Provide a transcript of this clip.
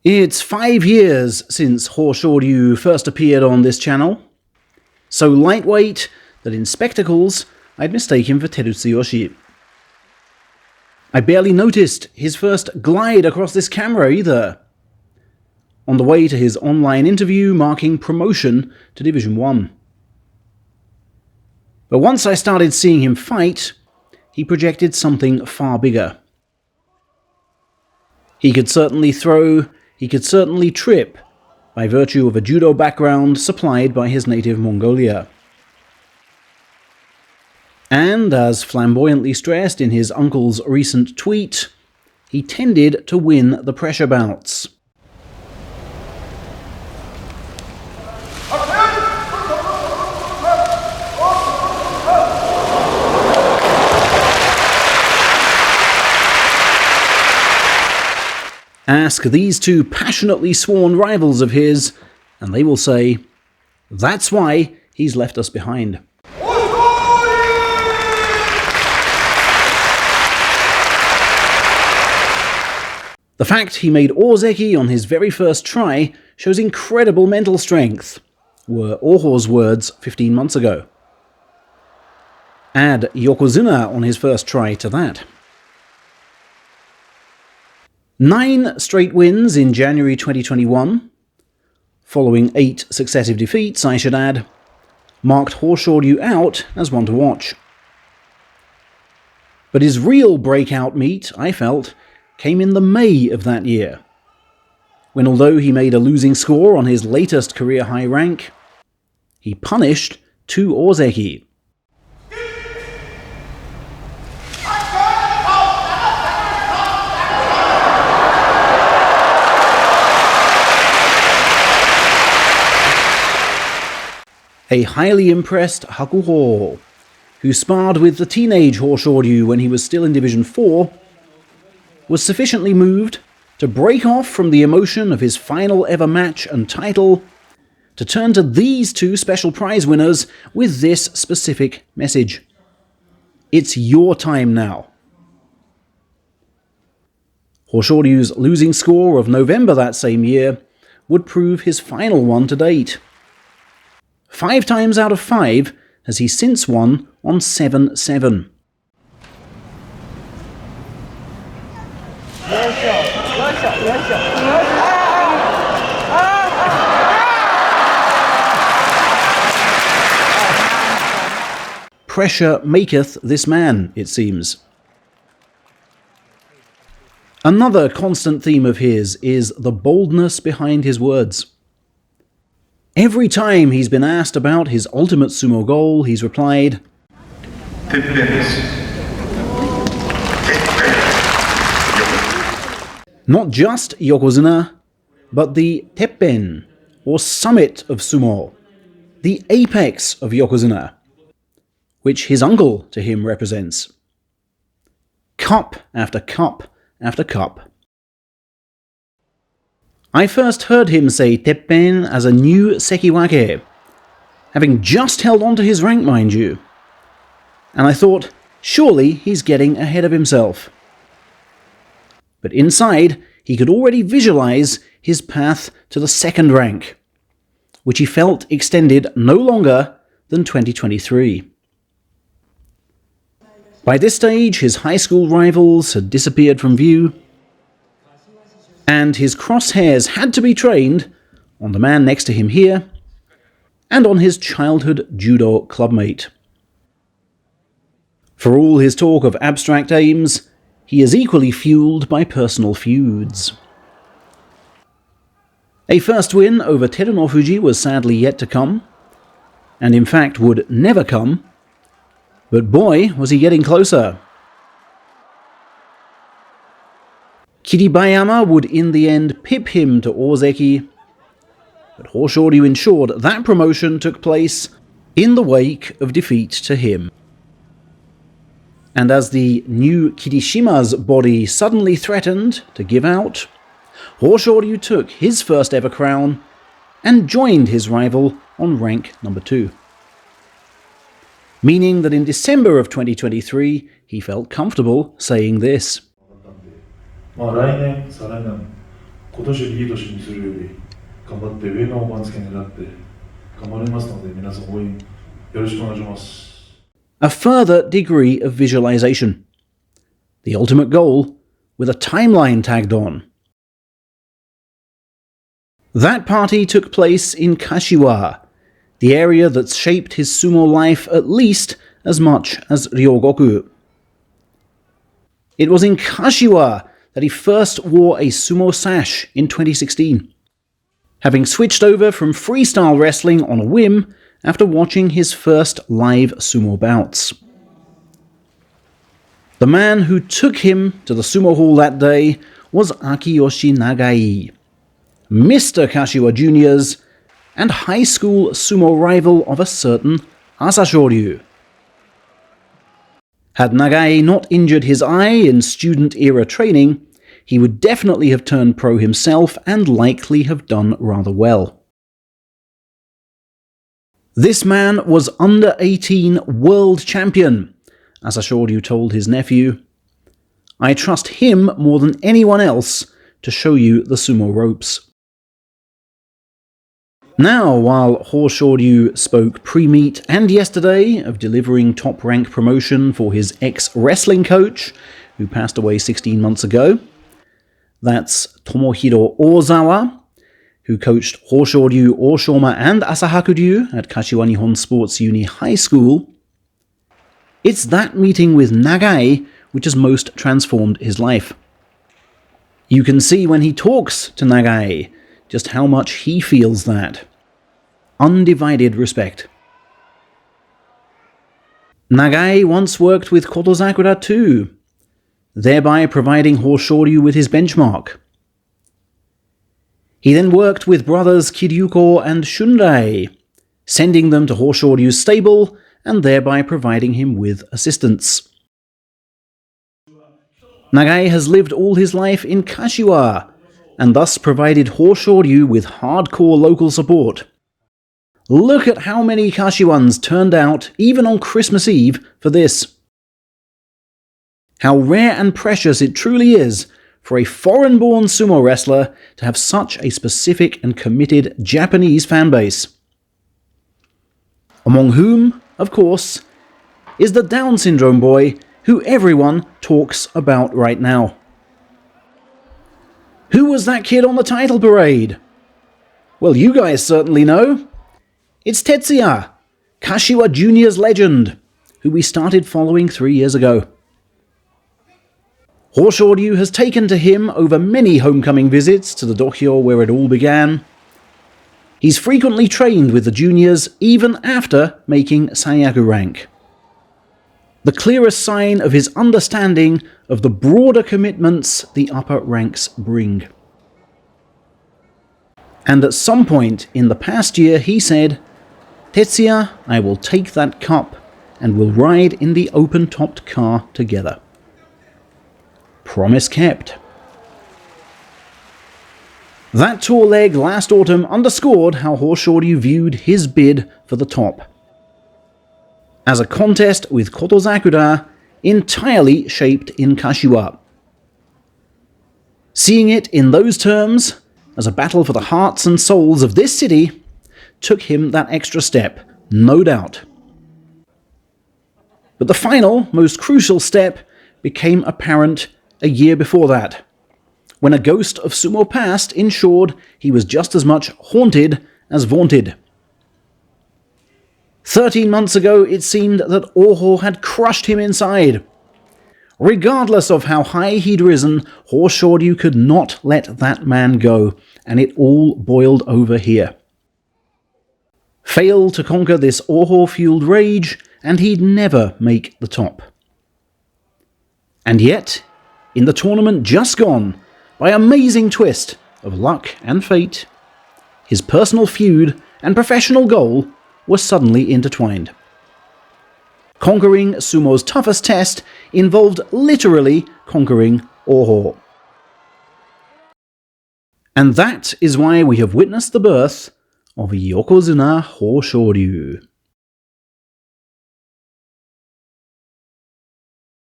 It's 5 years since Hoshoryu first appeared on this channel. So lightweight that in spectacles I'd mistake him for Terutsuyoshi. I barely noticed his first glide across this camera either. On the way to his online interview marking promotion to Division 1. But once I started seeing him fight, he projected something far bigger. He could certainly throw, he could certainly trip, by virtue of a judo background supplied by his native Mongolia. And, as flamboyantly stressed in his uncle's recent tweet, he tended to win the pressure bouts. Ask these two passionately sworn rivals of his, and they will say, that's why he's left us behind. The fact he made Ozeki on his very first try shows incredible mental strength, were Oho's words 15 months ago. Add Yokozuna on his first try to that. 9 straight wins in January 2021, following 8 successive defeats, I should add, marked Hoshoryu out as one to watch. But his real breakout meet, I felt, came in the May of that year, when although he made a losing score on his latest career high rank, he punished 2 Ozeki. A highly impressed Hakuho, who sparred with the teenage Hoshoryu when he was still in Division 4, was sufficiently moved to break off from the emotion of his final ever match and title to turn to these 2 special prize winners with this specific message. It's your time now. Hoshoryu's losing score of November that same year would prove his final one to date. 5 times out of 5 has he since won on 7-7. Pressure maketh this man, it seems. Another constant theme of his is the boldness behind his words. Every time he's been asked about his ultimate sumo goal, he's replied, not just Yokozuna, but the teppen, or summit of sumo, the apex of Yokozuna, which his uncle to him represents. Cup after cup after cup. I first heard him say teppen as a new sekiwake, having just held on to his rank, mind you. And I thought, surely he's getting ahead of himself. But inside, he could already visualize his path to the 2nd rank, which he felt extended no longer than 2023. By this stage, his high school rivals had disappeared from view, and his crosshairs had to be trained on the man next to him here, and on his childhood judo clubmate. For all his talk of abstract aims, he is equally fueled by personal feuds. A first win over Terunofuji was sadly yet to come, and in fact would never come, but boy was he getting closer. Kiribayama would in the end pip him to Ozeki, but Hoshoryu ensured that promotion took place in the wake of defeat to him. And as the new Kirishima's body suddenly threatened to give out, Hoshoryu took his first ever crown and joined his rival on rank number 2. Meaning that in December of 2023, he felt comfortable saying this. 来年、再来年今年いい年にするより頑張って上の番付に狙って頑張りますので、皆さん応援よろしくお願いします。A further degree of visualization. The ultimate goal with a timeline tagged on. That party took place in Kashiwa, the area that's shaped his sumo life at least as much as Ryogoku. It was in Kashiwa that he first wore a sumo sash in 2016, having switched over from freestyle wrestling on a whim after watching his first live sumo bouts. The man who took him to the sumo hall that day was Akiyoshi Nagai, Mr. Kashiwa Juniors, and high school sumo rival of a certain Hoshoryu. Had Nagai not injured his eye in student-era training, he would definitely have turned pro himself and likely have done rather well. This man was under 18 world champion, as Hoshoryu told his nephew. I trust him more than anyone else to show you the sumo ropes. Now, while Hoshoryu spoke pre-meet and yesterday of delivering top-rank promotion for his ex-wrestling coach, who passed away 16 months ago, that's Tomohiro Ozawa, who coached Hoshoryu, Oshoma and Asahakuryu at Kashiwa Nihon Sports Uni High School, it's that meeting with Nagai which has most transformed his life. You can see when he talks to Nagai just how much he feels that. Undivided respect. Nagai once worked with Kotozakura too, thereby providing Hoshoryu with his benchmark. He then worked with brothers Kiryuko and Shunrei, sending them to Hoshoryu's stable and thereby providing him with assistance. Nagai has lived all his life in Kashiwa, and thus provided Hoshoryu with hardcore local support. Look at how many Kashiwans turned out, even on Christmas Eve, for this. How rare and precious it truly is for a foreign-born sumo wrestler to have such a specific and committed Japanese fanbase. Among whom, of course, is the Down syndrome boy who everyone talks about right now. Who was that kid on the title parade? Well, you guys certainly know. It's Tetsuya, Kashiwa Juniors legend, who we started following 3 years ago. Hoshoryu has taken to him over many homecoming visits to the dohyo where it all began. He's frequently trained with the juniors even after making Sanyaku rank. The clearest sign of his understanding of the broader commitments the upper ranks bring. And at some point in the past year he said, Tetsuya, I will take that cup and we'll ride in the open-topped car together. Promise kept. That tour leg last autumn underscored how Hoshoryu viewed his bid for the top. As a contest with Kotozakura entirely shaped in Kashiwa. Seeing it in those terms, as a battle for the hearts and souls of this city, took him that extra step, no doubt. But the final, most crucial step became apparent a year before that, when a ghost of sumo past ensured he was just as much haunted as vaunted. 13 months ago, it seemed that Oho had crushed him inside. Regardless of how high he'd risen, Hoshoryu could not let that man go, and it all boiled over here. Fail to conquer this Oho-fueled rage, and he'd never make the top. And yet, in the tournament just gone, by amazing twist of luck and fate, his personal feud and professional goal were suddenly intertwined. Conquering sumo's toughest test involved literally conquering Oho. And that is why we have witnessed the birth of Yokozuna Hoshoryu.